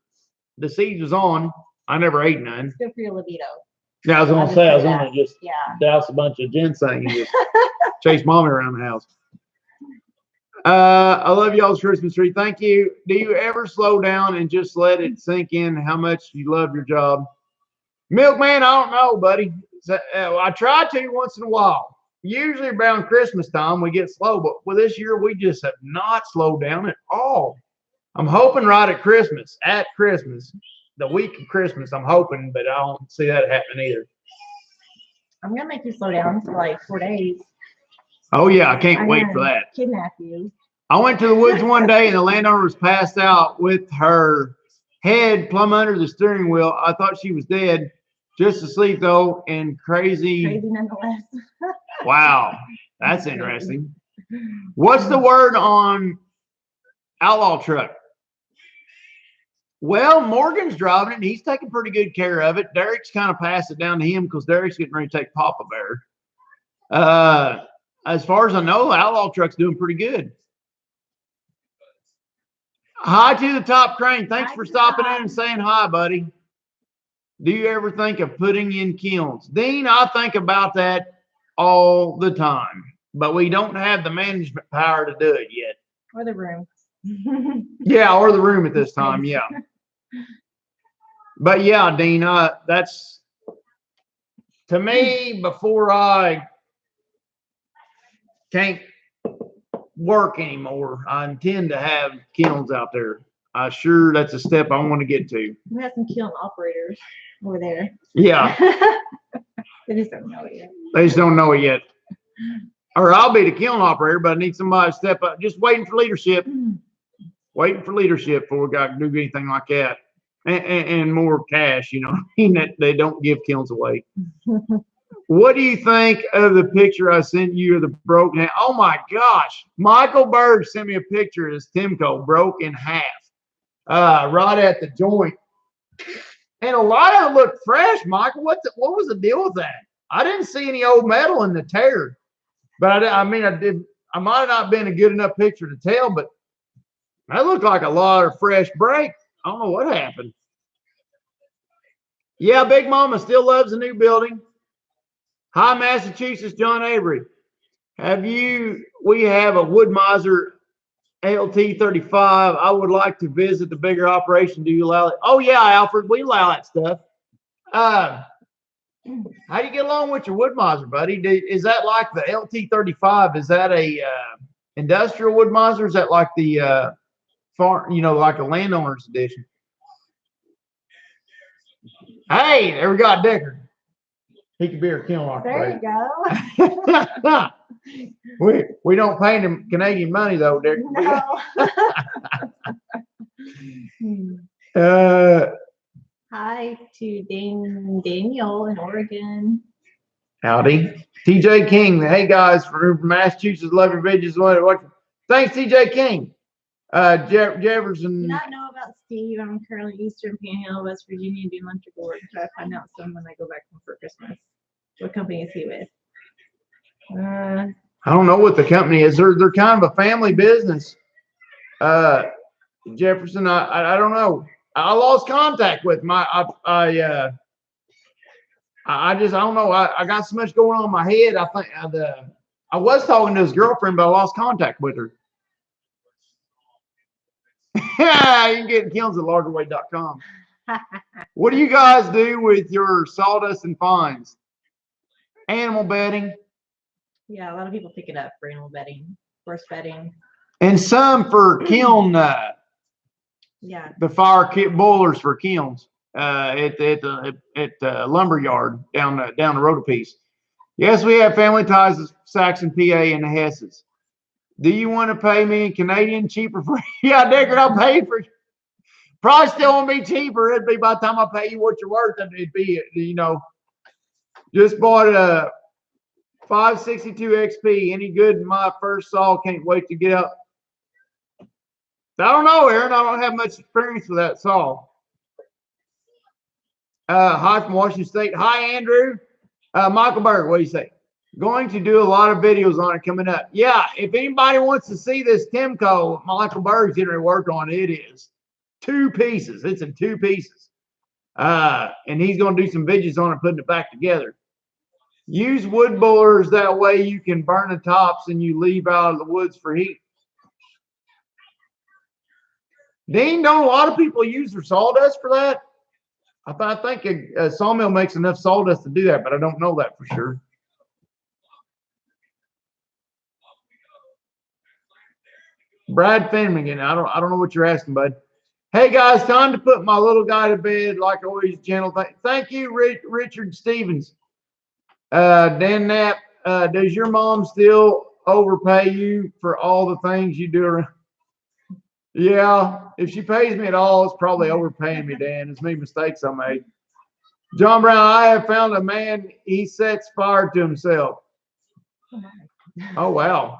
the seeds was on. I never ate none. It's good for your libido. Yeah, I was gonna say I was gonna just Yeah. douse a bunch of ginseng and just chase mommy around the house. I love y'all's Christmas tree. Thank you. Do you ever slow down and just let it sink in how much you love your job? Milkman, I don't know, buddy. I try to once in a while. Usually around Christmas time we get slow, but with this year we just have not slowed down at all. I'm hoping right at Christmas, the week of Christmas, I'm hoping, but I don't see that happening either. I'm gonna make you slow down for like 4 days. Oh yeah, I can't I'm wait gonna for that. Kidnap you. I went to the woods one day and the landowner was passed out with her head plumb under the steering wheel. I thought she was dead, just asleep though, and crazy. Crazy nonetheless. Wow, that's interesting. What's the word on outlaw truck? Well, Morgan's driving it and he's taking pretty good care of it. Derek's kind of passed it down to him because Derek's getting ready to take Papa Bear. As far as I know, Outlaw Truck's doing pretty good. Hi to the Top Crane. Thanks for stopping in and saying hi, buddy. Do you ever think of putting in kilns? Dean, I think about that all the time, but we don't have the management power to do it yet. Or the room. Yeah, or the room at this time, yeah. But yeah, Dean, that's, to me, before I can't work anymore, I intend to have kilns out there. That's a step I want to get to. We have some kiln operators over there. Yeah, They just don't know it yet. they just don't know it yet. Or I'll be the kiln operator, but I need somebody to step up. Just waiting for leadership. Waiting for leadership before we got to do anything like that. And more cash, you know, that they don't give kilns away. What do you think of the picture I sent you of the broken hand? Oh my gosh. Michael Berg sent me a picture of this Timco broke in half. Right at the joint. And a lot of it looked fresh, Michael. What was the deal with that? I didn't see any old metal in the tear. But I might have not been a good enough picture to tell, but that looked like a lot of fresh break. I don't know what happened. Yeah, Big Mama still loves the new building. Hi, Massachusetts, John Avery. We have a Wood-Mizer LT35. I would like to visit the bigger operation. Do you allow it? Oh, yeah, Alfred, we allow that stuff. How do you get along with your Wood-Mizer, buddy? Is that like the LT35? Is that a industrial Wood-Mizer? Is that like the farm, like a landowner's edition? Hey, there we got Dicker. He could be our kiln operator. There you go. we don't pay him Canadian money though, Dick. No. Hi to Daniel in Oregon. Howdy. TJ King. Hey guys from Massachusetts, love your videos. Thanks, TJ King. Jefferson. Do not know about Steve. I'm currently Eastern Panhandle, West Virginia, doing electrical work. Try to find out some when I go back home for Christmas. What company is he with? I don't know what the company is. They're kind of a family business. Jefferson, I don't know. I lost contact with him. I don't know. I got so much going on in my head. I think I was talking to his girlfriend, but I lost contact with her. You can get kilns at largerweight.com. What do you guys do with your sawdust and fines? Animal bedding. Yeah, a lot of people pick it up for animal bedding, horse bedding. And some for kiln, yeah. The fire kit boilers for kilns at the lumber yard down the road a piece. Yes, we have family ties to Saxon, PA, and the Hesses. Do you want to pay me in Canadian cheaper for? Yeah, Dicker, I'll pay for. Probably still won't be cheaper. It'd be by the time I pay you what you're worth, it'd be, just bought a 562 XP. Any good in my first saw? Can't wait to get up. I don't know, Aaron. I don't have much experience with that saw. Hi from Washington State. Hi, Andrew. Michael Berg, what do you say? Going to do a lot of videos on it coming up. Yeah, if anybody wants to see this Timco Michael Berg's getting work on, it is 2 pieces. It's in 2 pieces. And he's going to do some videos on it, putting it back together. Use wood boilers, that way you can burn the tops and you leave out of the woods for heat. Dean, don't a lot of people use their sawdust for that? I think a sawmill makes enough sawdust to do that, but I don't know that for sure. Brad Finnegan, I don't know what you're asking, bud. Hey guys, time to put my little guy to bed. Like always, gentle. Thank you, Richard Stevens. Dan Knapp, does your mom still overpay you for all the things you do? Yeah, if she pays me at all, it's probably overpaying me, Dan. It's me mistakes I made. John Brown, I have found a man, he sets fire to himself. Oh, wow.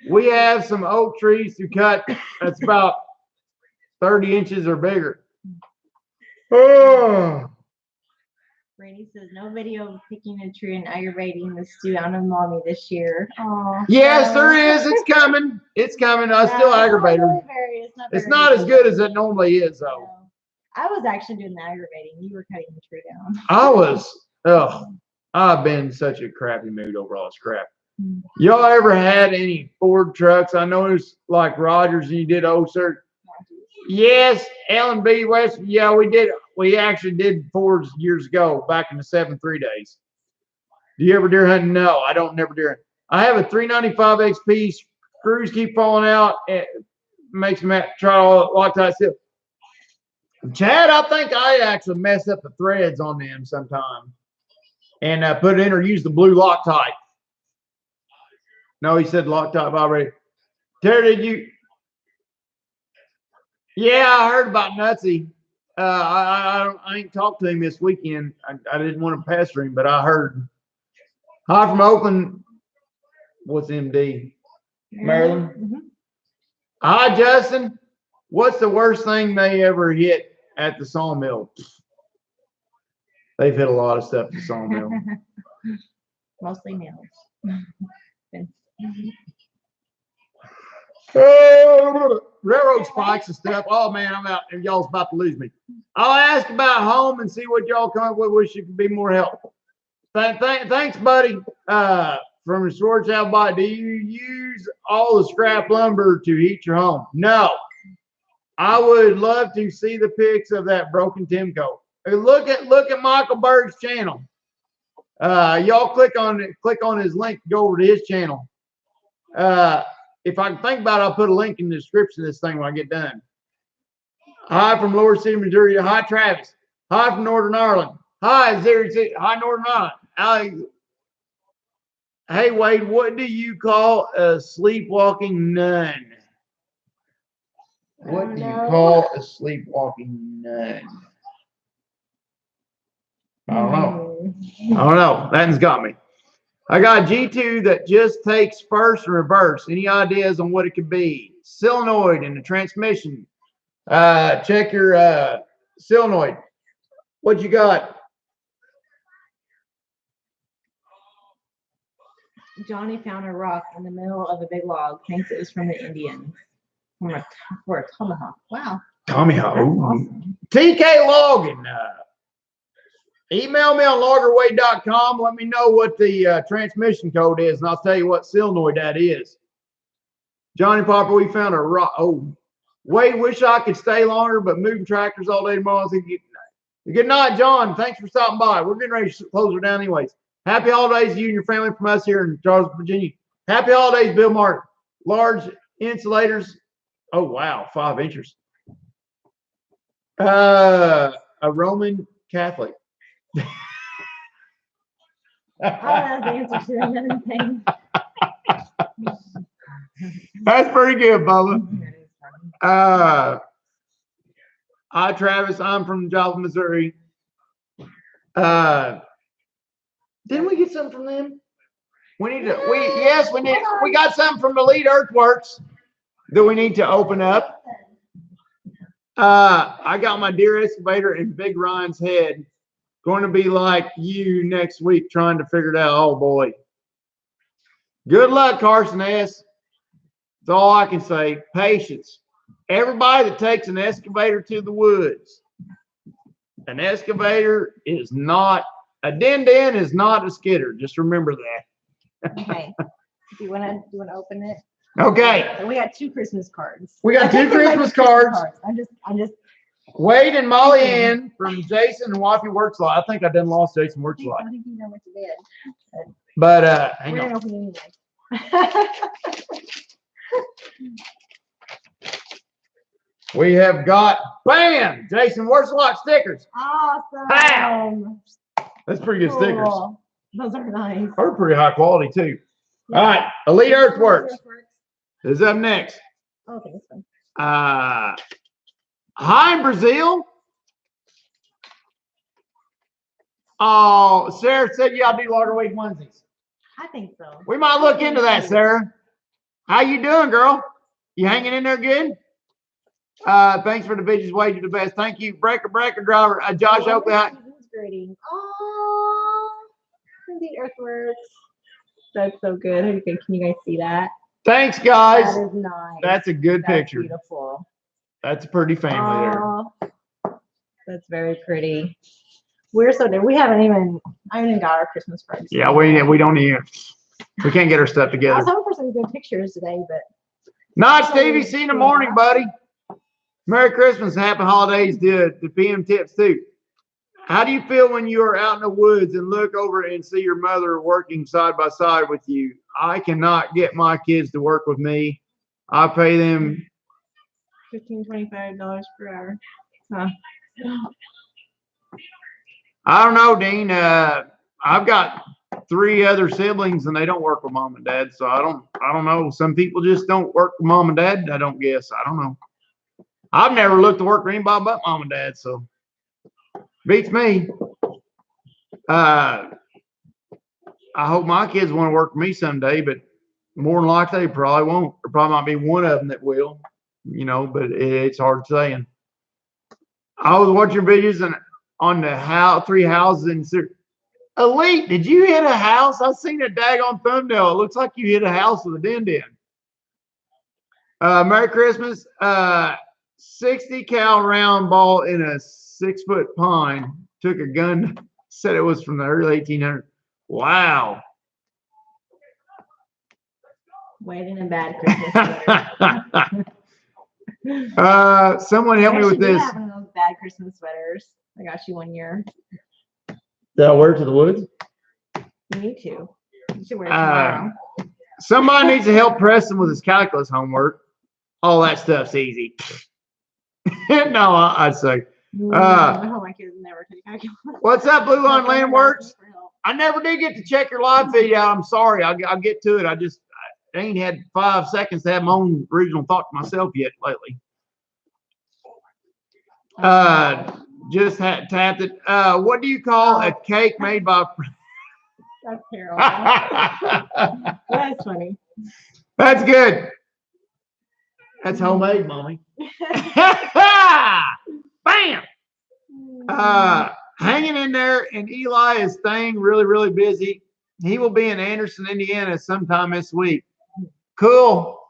We have some oak trees to cut. That's about 30 inches or bigger. Oh. Randy says, no video of picking a tree and aggravating the stew out of mommy this year. Oh, yes, there is. It's coming. It's coming. I still aggravate her. It's not as good as it normally is, though. No. I was actually doing the aggravating. You were cutting the tree down. I've been in such a crappy mood over all this crap. Y'all ever had any Ford trucks? I noticed like Rogers, and you did old sir. Yes, L&B West. Yeah, we did. We actually did Fords years ago, back in the 7.3 days. Do you ever deer hunt? No, I don't never deer hunt. I have a 395 XP. Screws keep falling out. It makes me try to lock tight still. Chad, I think I actually messed up the threads on them sometime and put it in or use the blue Loctite. No, he said Loctite vibrator. Terry, did you? Yeah, I heard about Nutsy. I ain't talked to him this weekend. I didn't want to pester him, but I heard. Hi from Oakland. What's MD? Maryland. Mhm. Hi, Justin. What's the worst thing they ever hit at the sawmill? They've hit a lot of stuff at the sawmill. Mostly nails. Railroad spikes and stuff. Oh man, I'm out, and y'all's about to lose me. I'll ask about home and see what y'all come up with. Wish you could be more helpful. Thanks, buddy. From the storage house, do you use all the scrap lumber to heat your home? No. I would love to see the pics of that broken Timco. Look at Michael Berg's channel. Y'all click on his link, go over to his channel. If I can think about it, I'll put a link in the description of this thing when I get done. Hi from Lower City, Missouri. Hi, Travis. Hi from Northern Ireland. Hi, Hi, Northern Ireland. Hey, Wade, what do you call a sleepwalking nun? What do you call a sleepwalking nun? I don't know. I don't know. That one's got me. I got a G2 that just takes first and reverse. Any ideas on what it could be? Solenoid in the transmission. Check your solenoid. What you got? Johnny found a rock in the middle of a big log. Thinks it was from the Indians. For a tomahawk. Wow. Tomahawk. That's awesome. TK Logan. Email me on loggerway.com. Let me know what the transmission code is, and I'll tell you what solenoid that is. Johnny Popper, we found a rock. Oh, Wade, wish I could stay longer, but moving tractors all day tomorrow. Good night, John. Thanks for stopping by. We're getting ready to close her down anyways. Happy holidays to you and your family from us here in Charlotte, Virginia. Happy holidays, Bill Martin. Large insulators. Oh, wow, 5 inches. A Roman Catholic. Oh, that's the answer to another thing. That's pretty good, Bubba. Hi, Travis. I'm from Joplin, Missouri. Didn't we get something from them? We got something from Elite Earthworks that we need to open up. I got my deer excavator and Big Ryan's head. Going to be like you next week trying to figure it out. Oh boy. Good luck, Carson S. That's all I can say. Patience. Everybody that takes an excavator to the woods, an excavator is not, a din-din is not a skidder. Just remember that. Okay. Do you want to open it? Okay. So we got 2 Christmas cards. We got 2 Christmas cards. I'm just. Wade and Molly Ann from Jason and Waffy Works a Lot. I think I done lost Jason Works a Lot. I think you know what you did. But hang on. We're gonna open it anyway. We have got bam! Jason Works a Lot stickers. Awesome. Bam! That's pretty good stickers. Cool. Those are nice. They're pretty high quality too. All right, Elite Earthworks is up next. Okay, this one. Hi, Brazil. Oh, Sarah said y'all do Logger Weight onesies. I think so. We might look into that, Sarah. How you doing, girl? You hanging in there good? Thanks for the bitches, Wade. You're the best. Thank you, breaker driver, Josh Oakley. Grading. Oh, the Earthworks. That's so good. Okay, can you guys see that? Thanks, guys. That is nice. That's a good That's picture. Beautiful. That's a pretty family there. That's very pretty. We're so different. I haven't even got our Christmas cards. Yeah, we don't even. We can't get our stuff I together. was hoping for some good pictures today, but. Not Stevie. See you in the morning, buddy. Merry Christmas and happy holidays to PM Tips too. How do you feel when you are out in the woods and look over and see your mother working side by side with you? I cannot get my kids to work with me. I pay them $15, $25 per hour. Huh. I don't know, Dean. I've got 3 other siblings and they don't work with mom and dad, so I don't know. Some people just don't work with mom and dad. I don't guess. I don't know. I've never looked to work for anybody but mom and dad, so beats me. I hope my kids want to work for me someday, but more than likely they probably won't. There probably might be one of them that will, but it's hard saying. I was watching videos on the three houses in Elite. Did you hit a house? I seen a daggone thumbnail. It looks like you hit a house with a dent in. Merry Christmas. 60 cal round ball in a 6-foot pond. Took a gun. Said it was from the early 1800s. Wow. Waiting a bad Christmas. Someone help me with this. I have those bad Christmas sweaters. I got you one year. Did I wear it to the woods? You need to. You should wear it tomorrow. Somebody needs to help Preston with his calculus homework. All that stuff's easy. No, I'd say. I hope my kids never take calculus. What's up, Blue Line Landworks? I never did get to check your live feed out. I'm sorry. I'll get to it. I ain't had 5 seconds to have my own original thought to myself yet lately. Just tapped it. What do you call a cake made by? That's terrible. That's funny. That's good. That's homemade, mommy. Bam. Hanging in there, and Eli is staying really, really busy. He will be in Anderson, Indiana sometime this week. Cool.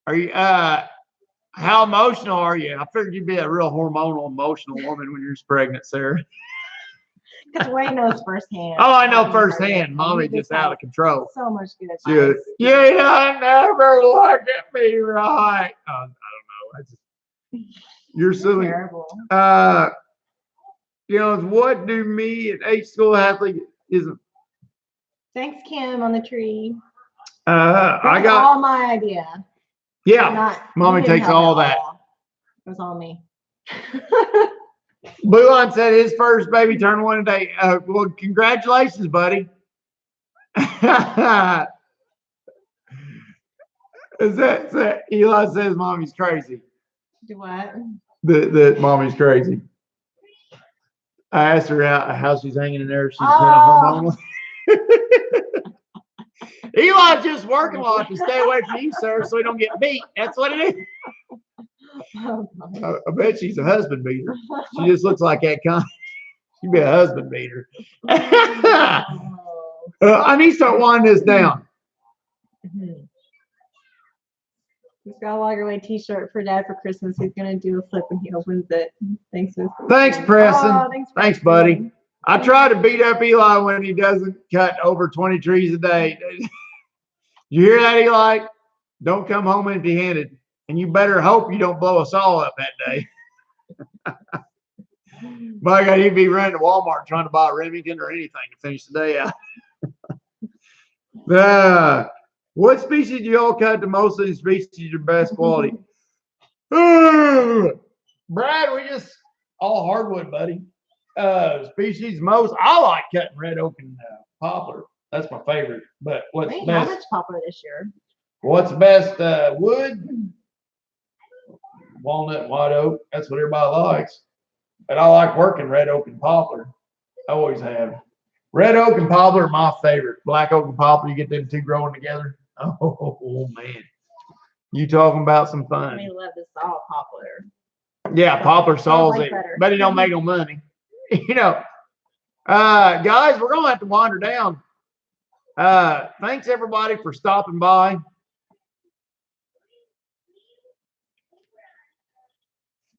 Are you how emotional are you? I figured you'd be a real hormonal, emotional woman when you're pregnant, Sarah. Because Wayne knows firsthand. Oh, I know firsthand. Mommy just out of control. So much good Yeah, advice. I never looked at me right. I don't know. You're silly. Terrible. What do me an H school athlete isn't? Thanks, Kim, on the tree. I got all my idea. Yeah, mommy takes all that. It was all me. Blue Line said his first baby turned 1 today. Well, congratulations, buddy. Is that Eli says mommy's crazy? Do what? That mommy's crazy. I asked her how she's hanging in there. She's been a hormonal. Eli's just working a lot to stay away from you, sir, so he don't get beat. That's what it is. I bet she's a husband beater. She just looks like that kind. She'd be a husband beater. I need to start winding this down. He's got a Lagerway t-shirt for Dad for Christmas. He's going to do a flip when he opens it. Thanks, Preston. Oh, thanks, buddy. I try to beat up Eli when he doesn't cut over 20 trees a day. You hear that, Eli? Don't come home empty-handed. And you better hope you don't blow us all up that day. By God, he'd be running to Walmart trying to buy Remington or anything to finish the day out. What species do you all cut the most of these species your best quality? Brad, we just all hardwood, buddy. Species most. I like cutting red oak and poplar. That's my favorite. But what's Wait, best? how much poplar this year? What's the best wood? Walnut and white oak. That's what everybody likes. But I like working red oak and poplar. I always have. Red oak and poplar are my favorite. Black oak and poplar, you get them two growing together. Oh man. You talking about some fun. I love the saw poplar. Yeah, poplar saws like it. better. But it don't make no money. Guys, we're gonna have to wander down. Thanks everybody for stopping by.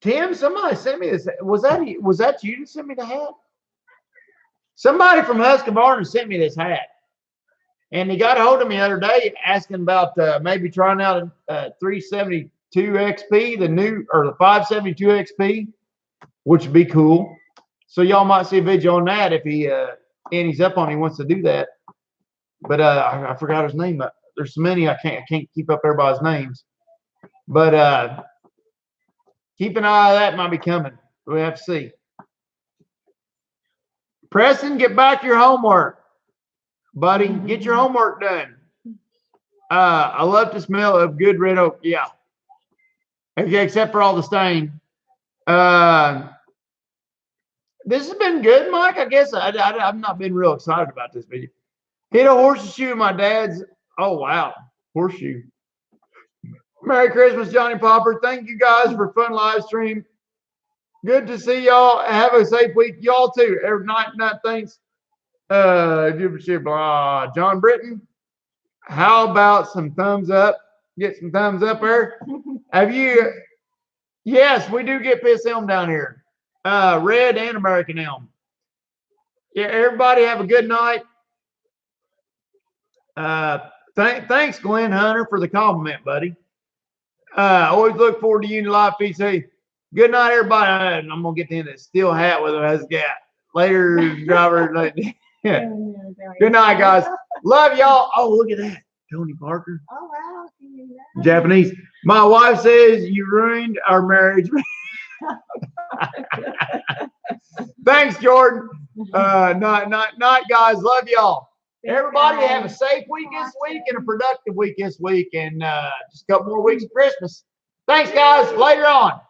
Tim, somebody sent me this. Was that you that sent me the hat? Somebody from Husqvarna sent me this hat. And he got a hold of me the other day asking about maybe trying out a 372 XP, the 572 XP, which would be cool. So y'all might see a video on that if Andy's up on, he wants to do that. But I forgot his name. There's so many I can't keep up everybody's names. But keep an eye on that, might be coming. We have to see. Preston, get back your homework. Buddy, get your homework done. I love the smell of good red oak. Yeah. Okay, except for all the stain. This has been good, Mike. I guess I've not been real excited about this video. Hit a horseshoe in my dad's. Oh, wow. Horseshoe. Merry Christmas, Johnny Popper. Thank you guys for a fun live stream. Good to see y'all. Have a safe week. Y'all too. Every night, thanks. John Britton. How about some thumbs up? Get some thumbs up there. Have you? Yes, we do get Piss Elm down here. Red and American Elm. Yeah, everybody have a good night. Thanks, Glenn Hunter, for the compliment, buddy. Always look forward to you in your live PC. Good night, everybody. I'm gonna get in that steel hat with him as got later, driver. Yeah. Good night, guys. Love y'all. Oh, look at that, Tony Parker. Oh, wow. Japanese. My wife says you ruined our marriage. Thanks, Jordan. Night, guys. Love y'all. Everybody have a safe week this week and a productive week this week, and just a couple more weeks of Christmas. Thanks, guys. Later on.